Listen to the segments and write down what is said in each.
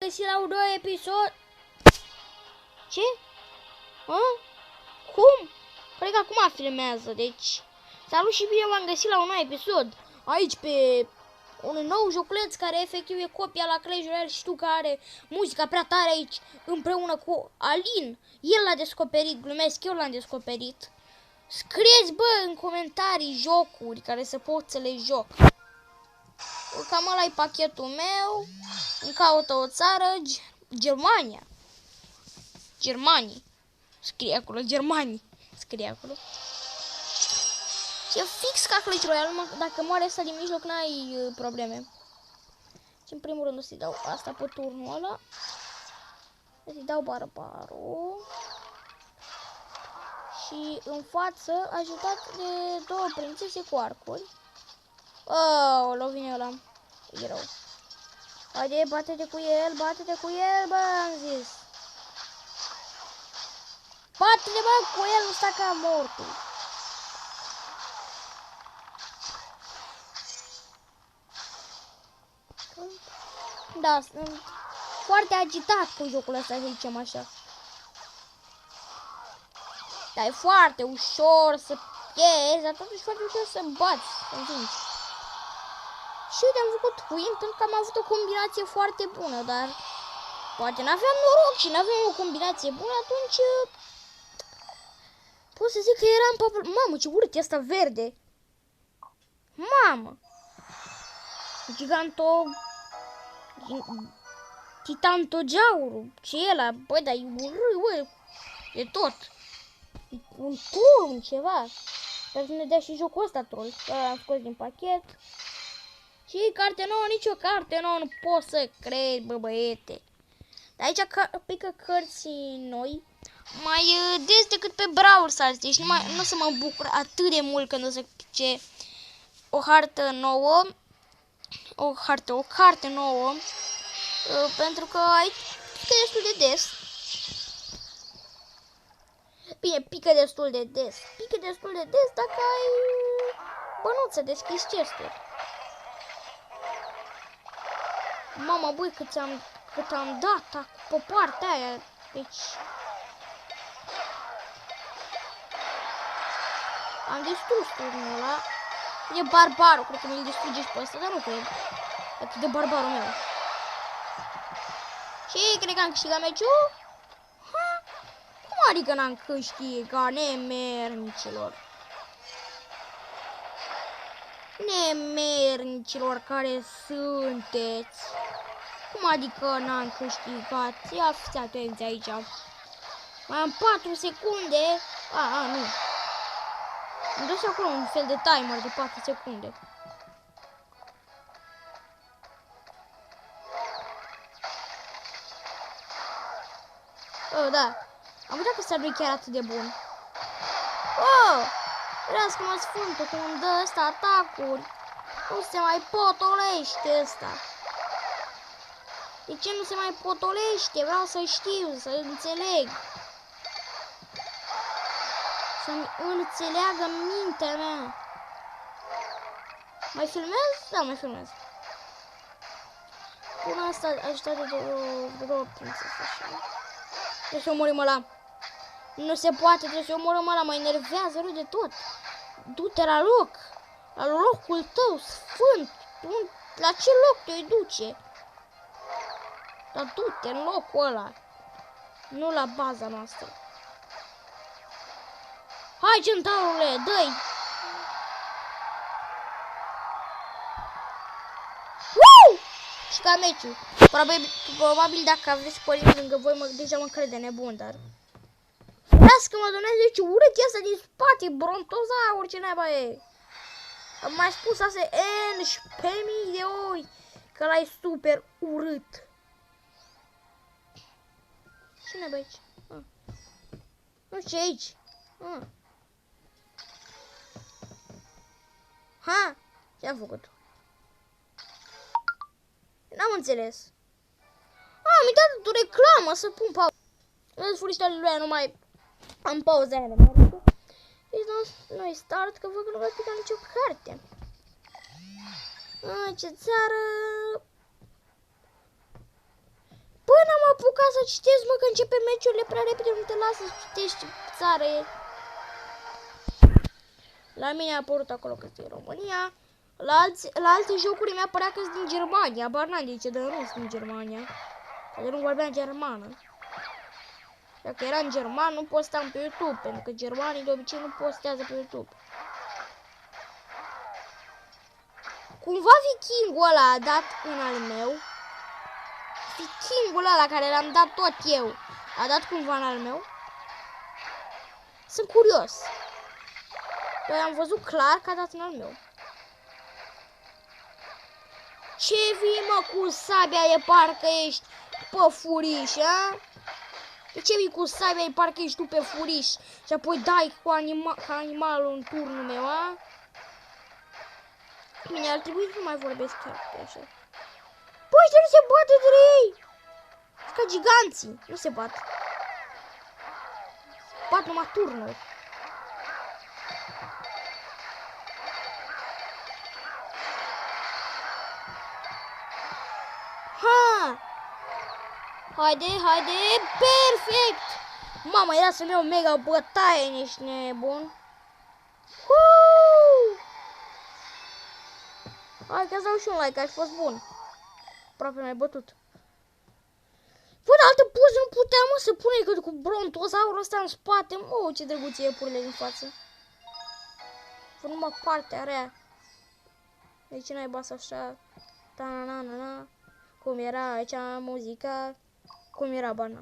găsit la un nou episod. Ce? Cum? Cred că acum filmează, deci... Salut și bine v-am găsit la un nou episod. Aici pe un nou joculeț care efectiv e copia la Clash Royale. Știu că are muzica prea tare aici împreună cu Alin. El l-a descoperit, glumesc, eu l-am descoperit. Scrieți, bă, în comentarii jocuri care să pot să le joc. Cam ăla-i pachetul meu. Îmi caută o țară, Germania. Germanii. Scrie acolo, Germanii. Scrie acolo. Și e fix ca Clash Royale, dacă moare ăsta din mijloc, n-ai probleme. Și în primul rând o să-i dau asta pe turnul ăla. O să-i dau barbarul. Și în față, ajutat de două prințese cu arcuri. Oh, vine ăla. E rău. Haide, bate-te cu el, bate-te cu el, bă, am zis. Bate-te, bă, cu el, nu sta ca mortul. Da, sunt foarte agitat cu jocul ăsta, să zicem așa. Dar e foarte ușor să pierzi, dar totuși foarte ușor să bați, să învingi. Și uite, am făcut win pentru că am avut o combinație foarte bună, dar poate n-aveam noroc și n-aveam o combinație bună, atunci pot să zic că eram pe... Mamă, ce urât e asta verde! Mamă! Titantogeaurul, ce e ăla? Băi, dar e urât, bă, e tot. E un turn, ceva. Dar să ne dea și jocul ăsta troll. L-am scos din pachet. Și carte nouă, nicio carte nouă, nu pot să cred, bă, băiete. Dar aici pică cărți noi mai des decât pe Brawl Stars. Deci nu o să mă bucur atât de mult când o să pice o hartă nouă. O carte nouă. Pentru că aici pică destul de des. Bine, pică destul de des. Pică destul de des dacă ai bănuță, deschizi chesturi. Mama, băi, cât am dat pe partea aia. Deci... Am distrus turnul ăla. E barbarul, cred că mi-l distruge și pe ăsta, dar nu cred. Atât de barbarul meu. Și cred că am câștigat meciul. Cum adică n-am câștigat, nemernicilor? Nemernicilor care sunteți. Cum adică n-am câștigat? Ia fiți atenți aici. Mai am 4 secunde. Nu. Îmi dă și acolo un fel de timer de 4 secunde. Da. Am uitat că ăsta nu e chiar atât de bun. Vreau-mă sfântul cum îmi dă ăsta atacuri. Nu se mai potolește ăsta. De ce nu se mai potolește? Vreau să știu, să înțeleg. Să-mi înțeleagă mintea mea. Mai filmez? Da, mai filmez. Până asta ajutat de două prințese. Trebuie să omorim ăla. Nu se poate, trebuie să omorăm ăla, mă enervează rău de tot. Du-te la loc. La locul tău, sfânt. La ce loc te-o duce? Dar du-te în locul ăla. Nu la baza noastră. Hai, centaurule, dă-i! Și ca meciul. Probabil dacă aveți părinți lângă voi, deja mă crede nebun, dar... Lasă că mă Dumnezeu, ce urât e asta din spate, brontozaur, ce naiba e. Am mai spus asta N și pe mii de ori, că ăla e super urât. Ce naiba aici? Nu știu ce aici. Ce-am făcut? N-am înțeles. Mi-a dat o reclamă să pun pauză. În sfârșitul lui nu mai am pauza aia de merge. Deci nu-i start că văd că nu va pica nicio carte. Ce țară? lasă citesc, mă, că începe meciurile prea repede, nu te lasă să citești țară e. La mine a apărut acolo că e România. La alte jocuri mi-a părea că sunt din Germania. Bar n-am de ce, dar nu sunt din Germania. Că nu vorbeam germană. Dacă era în german, nu postam pe YouTube, pentru că germanii de obicei nu postează pe YouTube. Cumva vikingul ăla a dat în al meu. Vikingul ăla care l-am dat tot eu, a dat cumva în al meu. Sunt curios. Eu am văzut clar că a dat în al meu. Ce vii, mă, cu sabia de parcă ești pe furiș, a? De ce vii cu sabia de parcă ești tu pe furiș și apoi dai cu animalul în turnul meu, a? Bine, ar trebui să nu mai vorbesc chiar pe așa. Păi, ăștia nu se bate între ei! Ca giganții, nu se bat. Bat numai turnuri. Ha! Haide, haide, perfect! Mama, era să-mi iau mega bătaie, ești nebun. Hai că-ți dau și un like, aș fost bun. Aproape mai bătut. Bă, de altă poză nu putea, mă, să pune cât cu brontozaurul ăsta în spate. Mă, ce drăguț e purile din față. Fă numai partea rea. Deci n-ai bas așa. Ta-na-na-na-na. Cum era aici muzica. Cum era bana.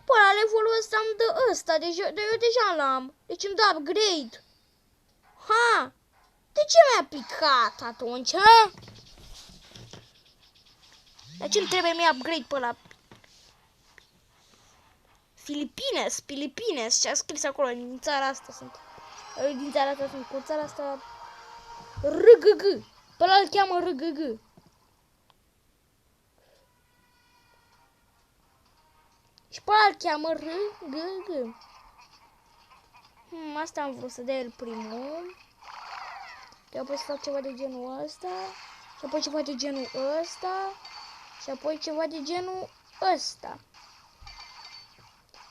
Păi, la levelul ăsta îmi dă ăsta. Eu deja l-am. Deci îmi dă upgrade. Ha! De ce mi-a picat atunci, ha? De ce îmi trebuie mie upgrade pe la Filipines, ce a scris acolo, din țara asta sunt. Din țara asta sunt, cu țara asta RGG. Pe ăla îl cheamă RGG. Și pe ăla îl cheamă RGG. Asta am vrut să dea el primul. Și apoi să fac ceva de genul ăsta. Și apoi ceva de genul ăsta. Și apoi ceva de genul ăsta.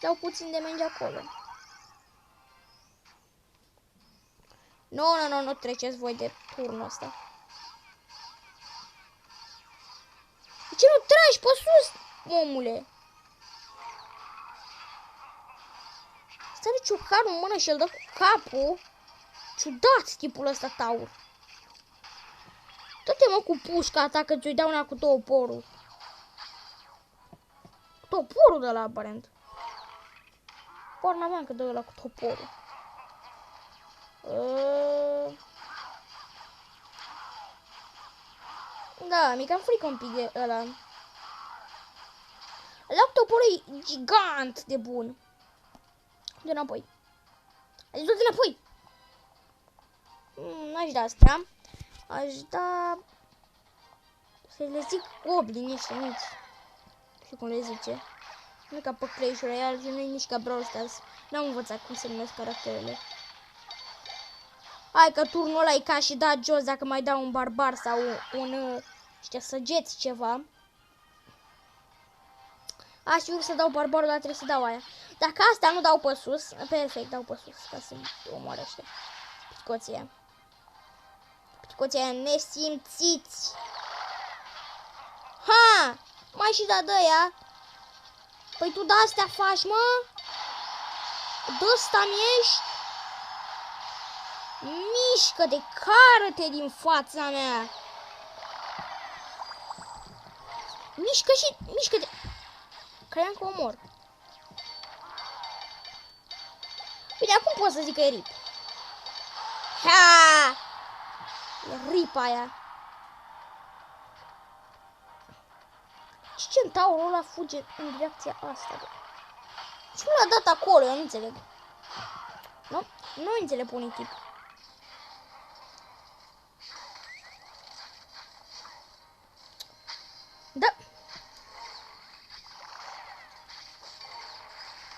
Dau puțin de menge acolo. Nu treceți voi de turnul ăsta. De ce nu tragi pe sus, omule? Stai de ciocanul în mână și îl dă cu capul. Ciudat tipul ăsta taur. Tot mă cu pușca ta că ți-o dau una cu toporul. Toporul de la aparent. Por n-aveam că dă ăla cu toporul. Da, mi-e cam frică un pic de ăla. Ăla cu toporul e gigant de bun. Du înapoi. Adică du înapoi. N-aș da asta. Aș da... Să le zic goblini ăștia mici. Nu știu cum le zice. Nu ca pe Clash Royale și nu e nici ca Brawl Stars. N-am învățat cum se numesc caracterele. Hai că turnul ăla e ca și dat jos dacă mai dau un barbar sau un ăștia săgeți ceva. Aș fi vrut să dau barbarul, dar trebuie să dau aia. Dacă asta nu dau pe sus, perfect, dau pe sus ca să omoare ăștia. Piticoții. Piticoții nesimțiți. Ha! Mai și da dă-ia. Păi tu de-astea faci, mă? De-ăsta mi-ești? Mișcă-te, cară-te din fața mea. Mișcă-te. Cream că omor. Bine, acum pot să zic că e rip. Ha! E rip aia. Și centaurul ăla fuge în direcția asta? Și nu l-a dat acolo, eu nu înțeleg. Nu înțeleg unui tip. Da.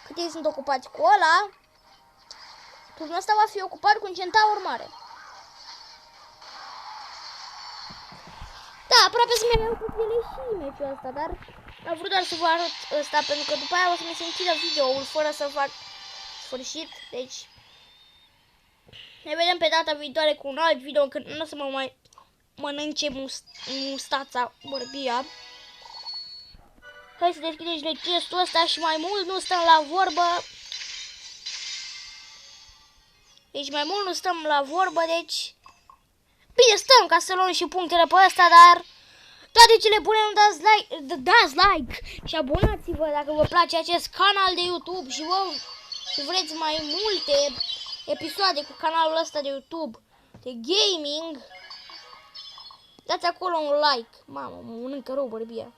Cât ei sunt ocupați cu ăla, turnul ăsta va fi ocupat cu un centaur mare. Da, aproape să-mi iau cu ele și meciul ăsta, dar am vrut doar să vă arăt ăsta, pentru că după aia o să mi se închidă videoul fără să fac sfârșit, deci ne vedem pe data viitoare cu un alt video, când nu o să mă mai mănânce mustața bărbia. Hai să deschidem și chestul ăsta și mai mult nu stăm la vorbă. Deci mai mult nu stăm la vorbă, deci bine, stăm ca să luăm și punctele pe ăsta, dar toate cele bune îmi dați like și abonați-vă dacă vă place acest canal de YouTube și vă vreți mai multe episoade cu canalul ăsta de YouTube de gaming. Dați acolo un like. Mamă, mă mănâncă rău bărbia.